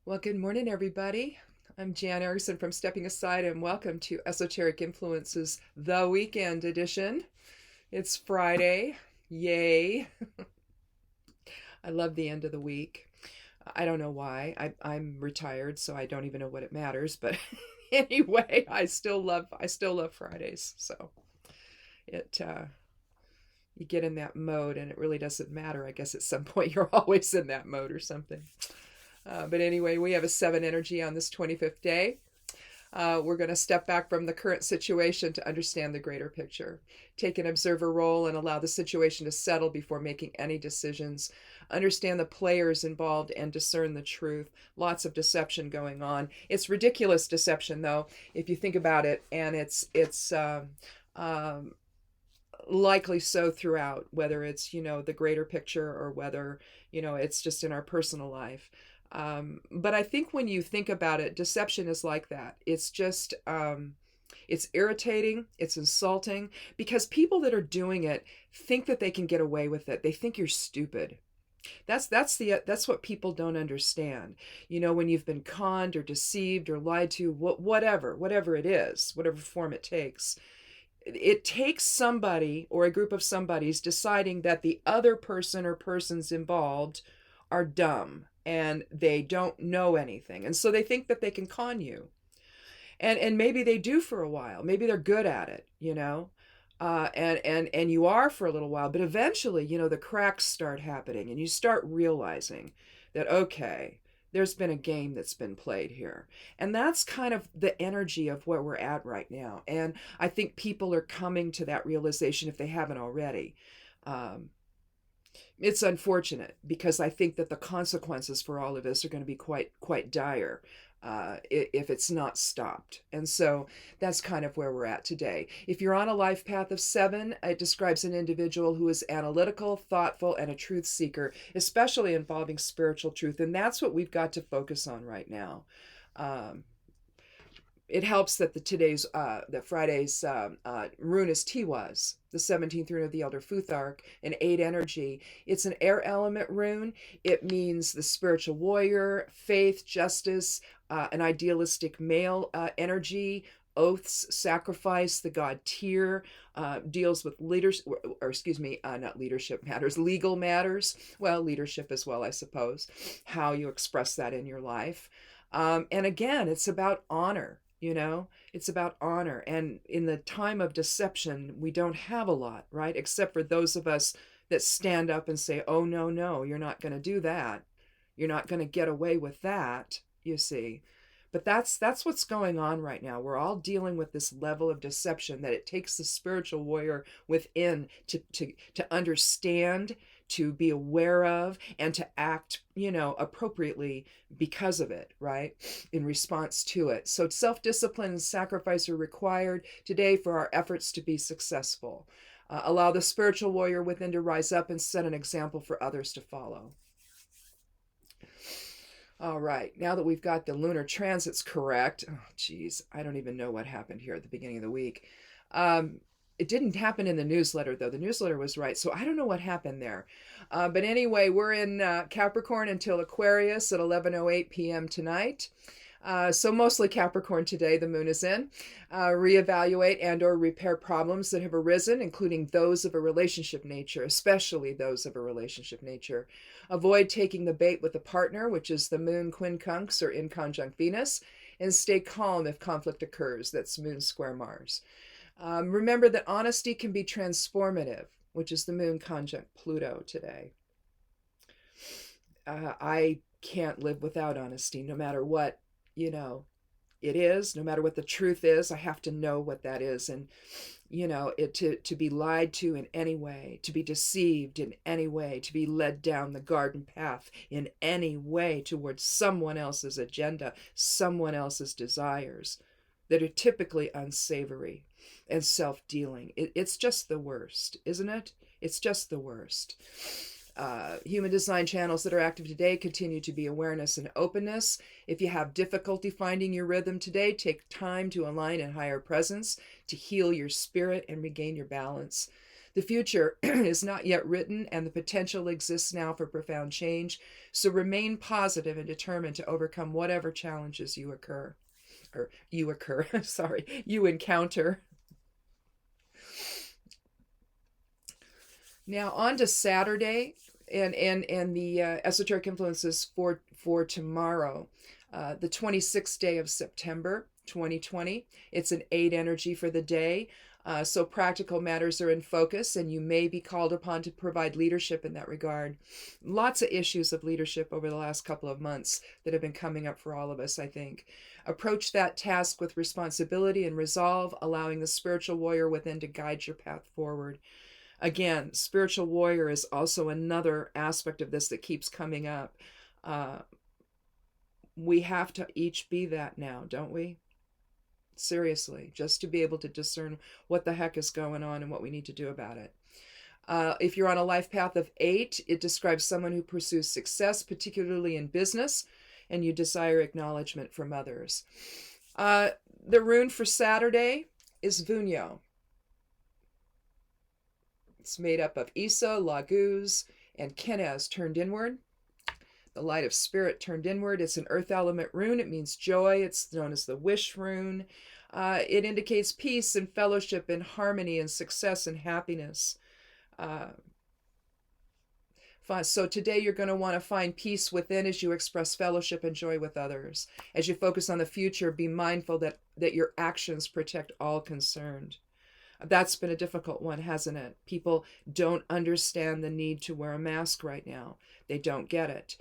Well, good morning, everybody. I'm Jan Erickson from Stepping Aside, and welcome to Esoteric Influences, the weekend edition. It's Friday. Yay. I love the end of the week. I don't know why. I'm retired, so I don't even know what it matters. But anyway, I still love Fridays. So it you get in that mode, and it really doesn't matter. I guess at some point you're always in that mode or something. But anyway, we have a 7 energy on this 25th day. We're going to step back from the current situation to understand the greater picture. Take an observer role and allow the situation to settle before making any decisions. Understand the players involved and discern the truth. Lots of deception going on. It's ridiculous deception, though, if you think about it, and it's likely so throughout, whether it's the greater picture or whether it's just in our personal life. But I think when you think about it, deception is like that. It's just, it's irritating, it's insulting, because people that are doing it think that they can get away with it. They think you're stupid. That's what people don't understand. When you've been conned or deceived or lied to, whatever it is, whatever form it takes somebody or a group of somebodies deciding that the other person or persons involved are dumb and they don't know anything. And so they think that they can con you. And maybe they do for a while. Maybe they're good at it, and you are for a little while, but eventually, the cracks start happening and you start realizing that, okay, there's been a game that's been played here. And that's kind of the energy of where we're at right now. And I think people are coming to that realization if they haven't already. Um, it's unfortunate because I think that the consequences for all of us are going to be quite dire if it's not stopped. And so that's kind of where we're at today. If you're on a life path of 7, it describes an individual who is analytical, thoughtful, and a truth seeker, especially involving spiritual truth. And that's what we've got to focus on right now. It helps that that Friday's rune is Tiwaz, the 17th rune of the Elder Futhark, an 8 energy. It's an air element rune. It means the spiritual warrior, faith, justice, an idealistic male energy, oaths, sacrifice, the god Tyr, deals with leadership, or excuse me, not leadership matters, legal matters. Well, leadership as well, I suppose, how you express that in your life. And again, it's about honor. It's about honor. And in the time of deception, we don't have a lot, right? Except for those of us that stand up and say, oh, no, no, you're not going to do that. You're not going to get away with that, you see. But that's what's going on right now. We're all dealing with this level of deception that it takes the spiritual warrior within to understand, to be aware of, and to act, appropriately because of it, right? In response to it. So self-discipline and sacrifice are required today for our efforts to be successful. Allow the spiritual warrior within to rise up and set an example for others to follow. All right, now that we've got the lunar transits correct, oh geez, I don't even know what happened here at the beginning of the week. It didn't happen in the newsletter, though. The newsletter was right, so I don't know what happened there. But anyway, we're in Capricorn until Aquarius at 11:08 p.m. tonight. So mostly Capricorn today, the moon is in. Reevaluate and or repair problems that have arisen, including those of a relationship nature, especially those of a relationship nature. Avoid taking the bait with a partner, which is the moon quincunx or in conjunct Venus, and stay calm if conflict occurs. That's moon square Mars. Remember that honesty can be transformative, which is the moon conjunct Pluto today. I can't live without honesty, no matter what it is, no matter what the truth is. I have to know what that is. And to be lied to in any way, to be deceived in any way, to be led down the garden path in any way towards someone else's agenda, someone else's desires that are typically unsavory and self-dealing. It's just the worst, isn't it? It's just the worst. Human design channels that are active today continue to be awareness and openness. If you have difficulty finding your rhythm today, take time to align in higher presence, to heal your spirit and regain your balance. The future is not yet written, and the potential exists now for profound change. So remain positive and determined to overcome whatever challenges you encounter. Now on to Saturday, and the esoteric influences for tomorrow, the 26th day of September 2020. It's an 8 energy for the day. So practical matters are in focus, and you may be called upon to provide leadership in that regard. Lots of issues of leadership over the last couple of months that have been coming up for all of us, I think. Approach that task with responsibility and resolve, allowing the spiritual warrior within to guide your path forward. Again, spiritual warrior is also another aspect of this that keeps coming up. We have to each be that now, don't we? Seriously, just to be able to discern what the heck is going on and what we need to do about it. If you're on a life path of 8, it describes someone who pursues success, particularly in business, and you desire acknowledgement from others. The rune for Saturday is Vunyo. It's made up of Isa, Laguz, and Kenaz turned inward. The light of spirit turned inward. It's an earth element rune. It means joy. It's known as the wish rune. It indicates peace and fellowship and harmony and success and happiness. So today you're going to want to find peace within as you express fellowship and joy with others. As you focus on the future, be mindful that your actions protect all concerned. That's been a difficult one, hasn't it? People don't understand the need to wear a mask right now. They don't get it.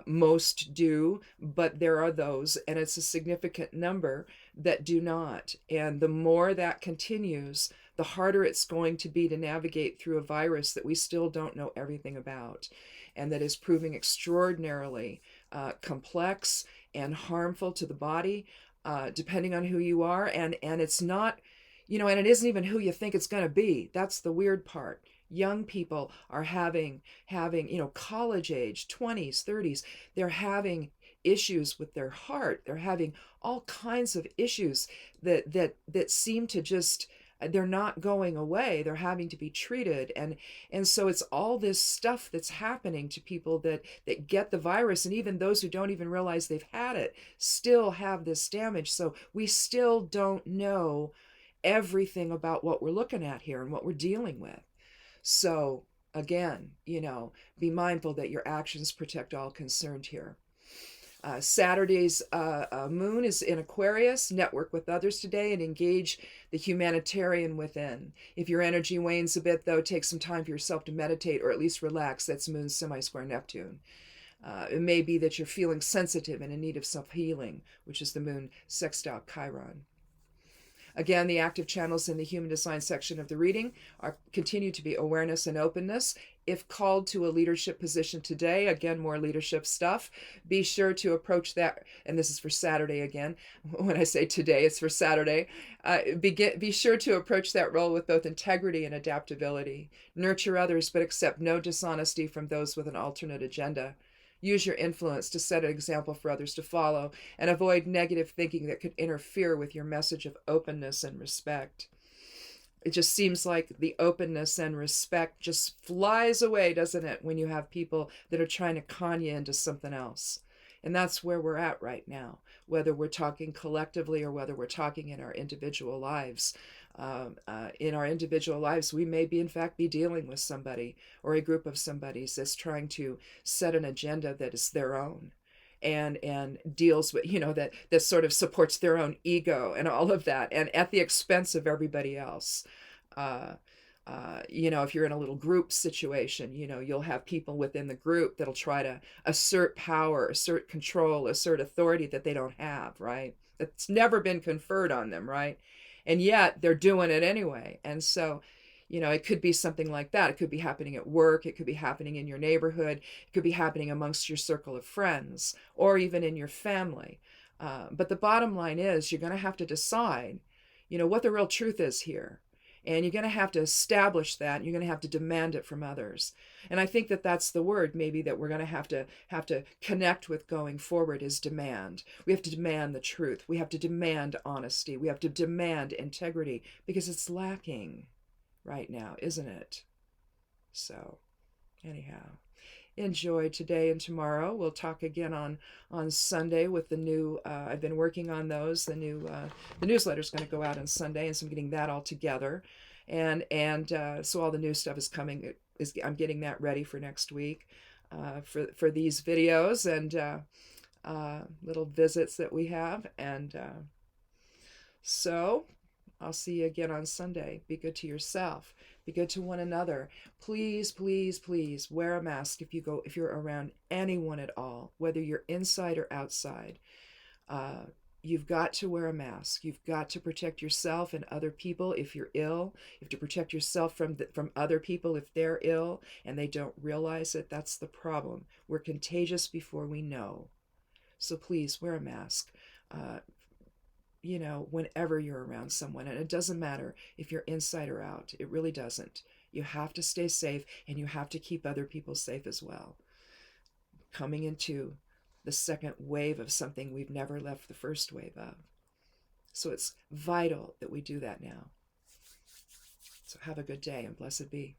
Most do, but there are those, and it's a significant number that do not. And the more that continues, the harder it's going to be to navigate through a virus that we still don't know everything about, and that is proving extraordinarily complex and harmful to the body, depending on who you are. And it's not, and it isn't even who you think it's going to be. That's the weird part. Young people are having, college age, 20s, 30s, they're having issues with their heart. They're having all kinds of issues that seem to just, they're not going away. They're having to be treated. And so it's all this stuff that's happening to people that get the virus. And even those who don't even realize they've had it still have this damage. So we still don't know everything about what we're looking at here and what we're dealing with. So again, be mindful that your actions protect all concerned here. Saturday's moon is in Aquarius. Network with others today and engage the humanitarian within. If your energy wanes a bit, though, take some time for yourself to meditate or at least relax. That's Moon semi-square Neptune. It may be that you're feeling sensitive and in need of self-healing, which is the Moon sextile Chiron. Again, the active channels in the human design section of the reading continue to be awareness and openness. If called to a leadership position today, again, more leadership stuff, be sure to approach that, and this is for Saturday again. When I say today, it's for Saturday. Be sure to approach that role with both integrity and adaptability. Nurture others, but accept no dishonesty from those with an alternate agenda. Use your influence to set an example for others to follow, and avoid negative thinking that could interfere with your message of openness and respect. It just seems like the openness and respect just flies away, doesn't it, when you have people that are trying to con you into something else. And that's where we're at right now, whether we're talking collectively or whether we're talking in our individual lives. In our individual lives, we may be, in fact, be dealing with somebody or a group of somebodies that's trying to set an agenda that is their own and deals with, that sort of supports their own ego and all of that, and at the expense of everybody else. If you're in a little group situation, you'll have people within the group that'll try to assert power, assert control, assert authority that they don't have, right? It's never been conferred on them, right? And yet they're doing it anyway. And so, it could be something like that. It could be happening at work. It could be happening in your neighborhood. It could be happening amongst your circle of friends or even in your family. But the bottom line is you're going to have to decide, what the real truth is here. And you're going to have to establish that, and you're going to have to demand it from others. And I think that that's the word maybe that we're going to have to connect with going forward is demand. We have to demand the truth. We have to demand honesty. We have to demand integrity because it's lacking. right now, isn't it? So, anyhow, enjoy today and tomorrow. We'll talk again on Sunday with the new. I've been working on those. The newsletter's going to go out on Sunday, and so I'm getting that all together, and so all the new stuff is coming. I'm getting that ready for next week, for these videos and little visits that we have, and so I'll see you again on Sunday. Be good to yourself. Be good to one another. Please, please, please wear a mask if you're around anyone at all, whether you're inside or outside. You've got to wear a mask. You've got to protect yourself and other people if you're ill. You have to protect yourself from other people if they're ill and they don't realize it. That's the problem. We're contagious before we know. So please wear a mask. Whenever you're around someone. And it doesn't matter if you're inside or out. It really doesn't. You have to stay safe, and you have to keep other people safe as well. Coming into the second wave of something we've never left the first wave of. So it's vital that we do that now. So have a good day, and blessed be.